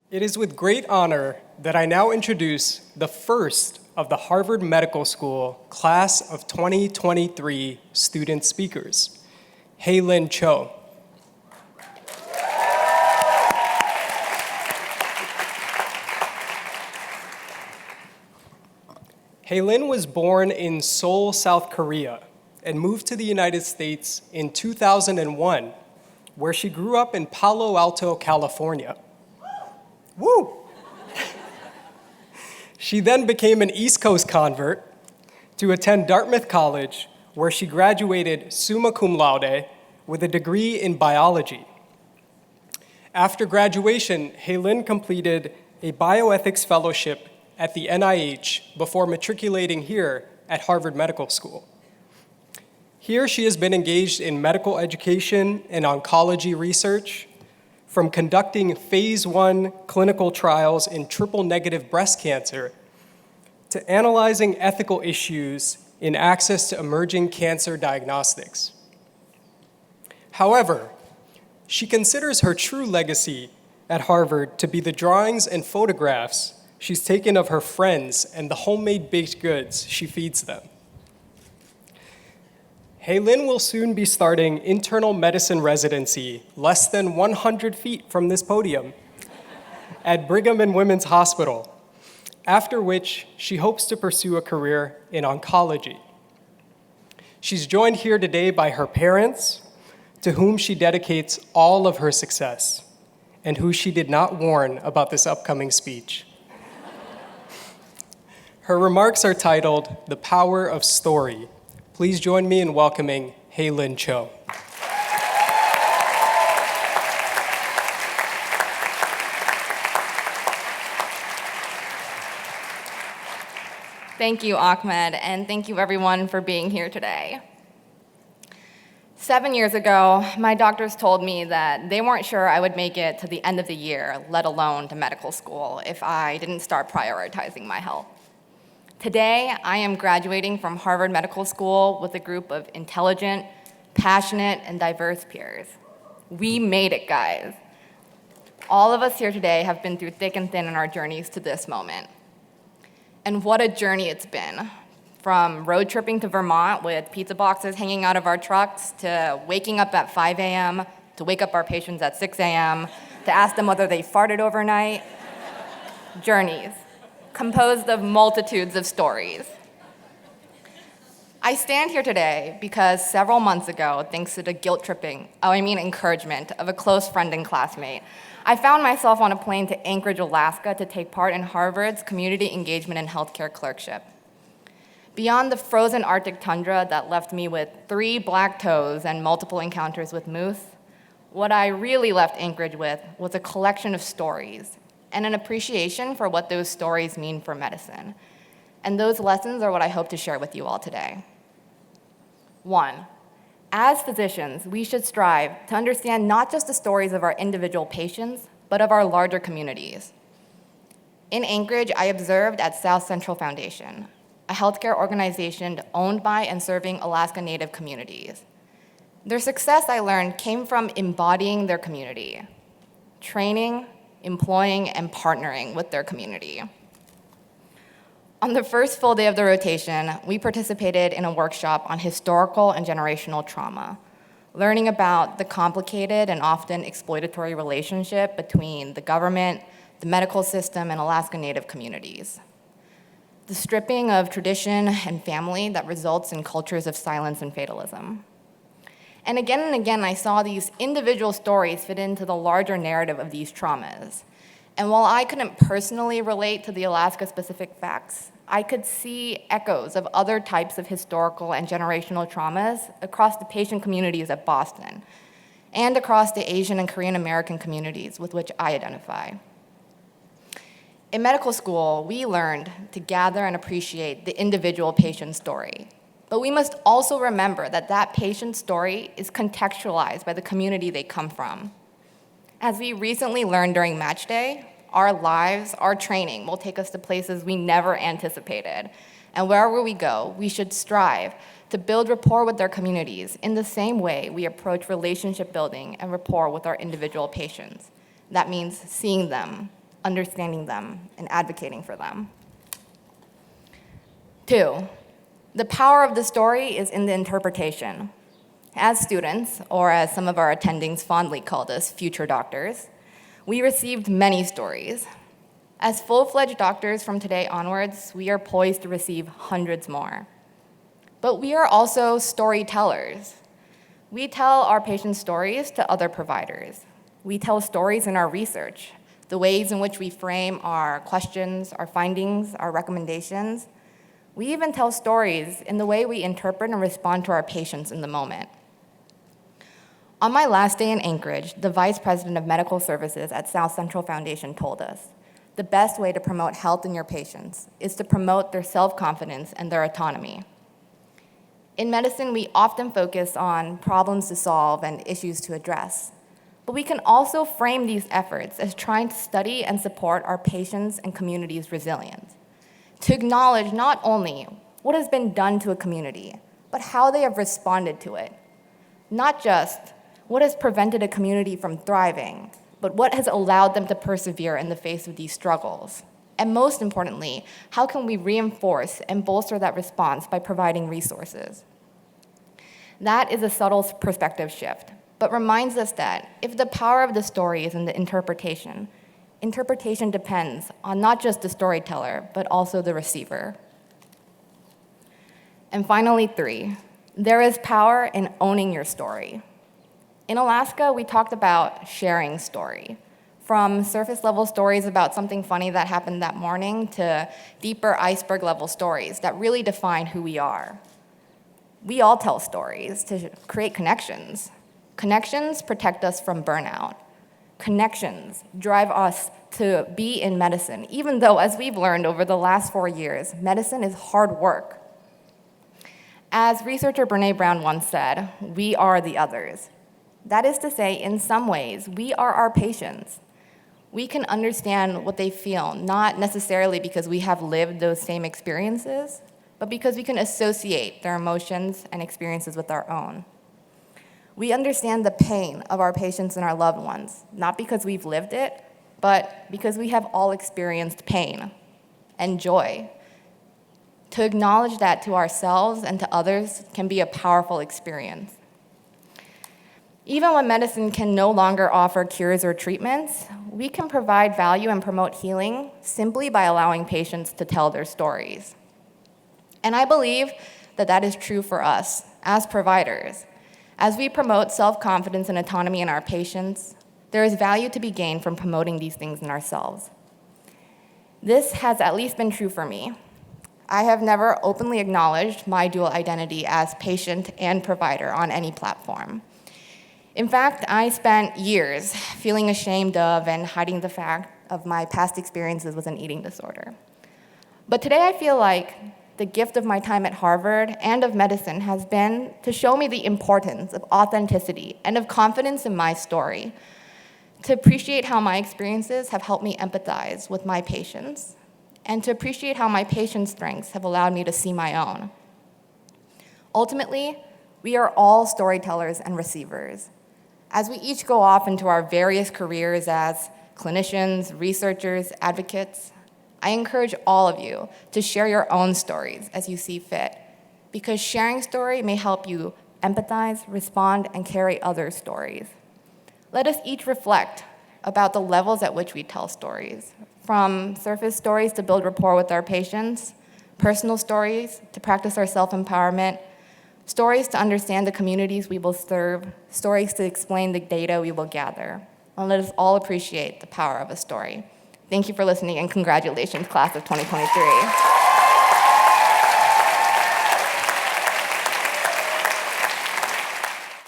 It is with great honor that I now introduce the first of the Harvard Medical School Class of 2023 student speakers, Haylin Cho. Haylin was born in Seoul, South Korea, and moved to the United States in 2001, where she grew up in Palo Alto, California. Woo! She then became an East Coast convert to attend Dartmouth College, where she graduated summa cum laude with a degree in biology. After graduation, Haylin completed a bioethics fellowship at the NIH before matriculating here at Harvard Medical School. Here, she has been engaged in medical education and oncology research, from conducting phase 1 clinical trials in triple-negative breast cancer to analyzing ethical issues in access to emerging cancer diagnostics. However, she considers her true legacy at Harvard to be the drawings and photographs she's taken of her friends and the homemade baked goods she feeds them. Haylin will soon be starting internal medicine residency less than 100 feet from this podium at Brigham and Women's Hospital, after which she hopes to pursue a career in oncology. She's joined here today by her parents, to whom she dedicates all of her success, and who she did not warn about this upcoming speech. Her remarks are titled, "The Power of Story." Please join me in welcoming Haylin Cho. Thank you, Ahmed, and thank you everyone for being here today. 7 years ago, my doctors told me that they weren't sure I would make it to the end of the year, let alone to medical school, if I didn't start prioritizing my health. Today, I am graduating from Harvard Medical School with a group of intelligent, passionate, and diverse peers. We made it, guys. All of us here today have been through thick and thin in our journeys to this moment. And what a journey it's been. From road tripping to Vermont with pizza boxes hanging out of our trucks, to waking up at 5 a.m., to wake up our patients at 6 a.m., to ask them whether they farted overnight. Journeys, composed of multitudes of stories. I stand here today because several months ago, thanks to the encouragement of a close friend and classmate, I found myself on a plane to Anchorage, Alaska to take part in Harvard's Community Engagement and Healthcare Clerkship. Beyond the frozen Arctic tundra that left me with 3 black toes and multiple encounters with moose, what I really left Anchorage with was a collection of stories and an appreciation for what those stories mean for medicine. And those lessons are what I hope to share with you all today. 1, as physicians, we should strive to understand not just the stories of our individual patients, but of our larger communities. In Anchorage, I observed at South Central Foundation, a healthcare organization owned by and serving Alaska Native communities. Their success, I learned, came from embodying their community, training, employing, and partnering with their community. On the first full day of the rotation, we participated in a workshop on historical and generational trauma, learning about the complicated and often exploitatory relationship between the government, the medical system, and Alaska Native communities. The stripping of tradition and family that results in cultures of silence and fatalism. And again, I saw these individual stories fit into the larger narrative of these traumas. And while I couldn't personally relate to the Alaska-specific facts, I could see echoes of other types of historical and generational traumas across the patient communities at Boston and across the Asian and Korean American communities with which I identify. In medical school, we learned to gather and appreciate the individual patient story. But we must also remember that that patient's story is contextualized by the community they come from. As we recently learned during Match Day, our lives, our training will take us to places we never anticipated. And wherever we go, we should strive to build rapport with their communities in the same way we approach relationship building and rapport with our individual patients. That means seeing them, understanding them, and advocating for them. 2, the power of the story is in the interpretation. As students, or as some of our attendings fondly called us, future doctors, we received many stories. As full-fledged doctors from today onwards, we are poised to receive hundreds more. But we are also storytellers. We tell our patients' stories to other providers. We tell stories in our research, the ways in which we frame our questions, our findings, our recommendations. We even tell stories in the way we interpret and respond to our patients in the moment. On my last day in Anchorage, the Vice President of Medical Services at South Central Foundation told us, the best way to promote health in your patients is to promote their self-confidence and their autonomy. In medicine, we often focus on problems to solve and issues to address, but we can also frame these efforts as trying to study and support our patients' and communities' resilience, to acknowledge not only what has been done to a community, but how they have responded to it. Not just what has prevented a community from thriving, but what has allowed them to persevere in the face of these struggles. And most importantly, how can we reinforce and bolster that response by providing resources? That is a subtle perspective shift, but reminds us that if the power of the story is in the interpretation, interpretation depends on not just the storyteller, but also the receiver. And finally, 3, there is power in owning your story. In Alaska, we talked about sharing story, from surface level stories about something funny that happened that morning to deeper iceberg level stories that really define who we are. We all tell stories to create connections. Connections protect us from burnout. Connections drive us to be in medicine, even though, as we've learned over the last 4 years, medicine is hard work. As researcher Brené Brown once said, we are the others. That is to say, in some ways, we are our patients. We can understand what they feel, not necessarily because we have lived those same experiences, but because we can associate their emotions and experiences with our own. We understand the pain of our patients and our loved ones, not because we've lived it, but because we have all experienced pain and joy. To acknowledge that to ourselves and to others can be a powerful experience. Even when medicine can no longer offer cures or treatments, we can provide value and promote healing simply by allowing patients to tell their stories. And I believe that that is true for us as providers. As we promote self-confidence and autonomy in our patients, there is value to be gained from promoting these things in ourselves. This has at least been true for me. I have never openly acknowledged my dual identity as patient and provider on any platform. In fact, I spent years feeling ashamed of and hiding the fact of my past experiences with an eating disorder. But today I feel like the gift of my time at Harvard and of medicine has been to show me the importance of authenticity and of confidence in my story, to appreciate how my experiences have helped me empathize with my patients, and to appreciate how my patients' strengths have allowed me to see my own. Ultimately, we are all storytellers and receivers. As we each go off into our various careers as clinicians, researchers, advocates, I encourage all of you to share your own stories as you see fit, because sharing story may help you empathize, respond, and carry others' stories. Let us each reflect about the levels at which we tell stories, from surface stories to build rapport with our patients, personal stories to practice our self-empowerment, stories to understand the communities we will serve, stories to explain the data we will gather. And let us all appreciate the power of a story. Thank you for listening, and congratulations, class of 2023.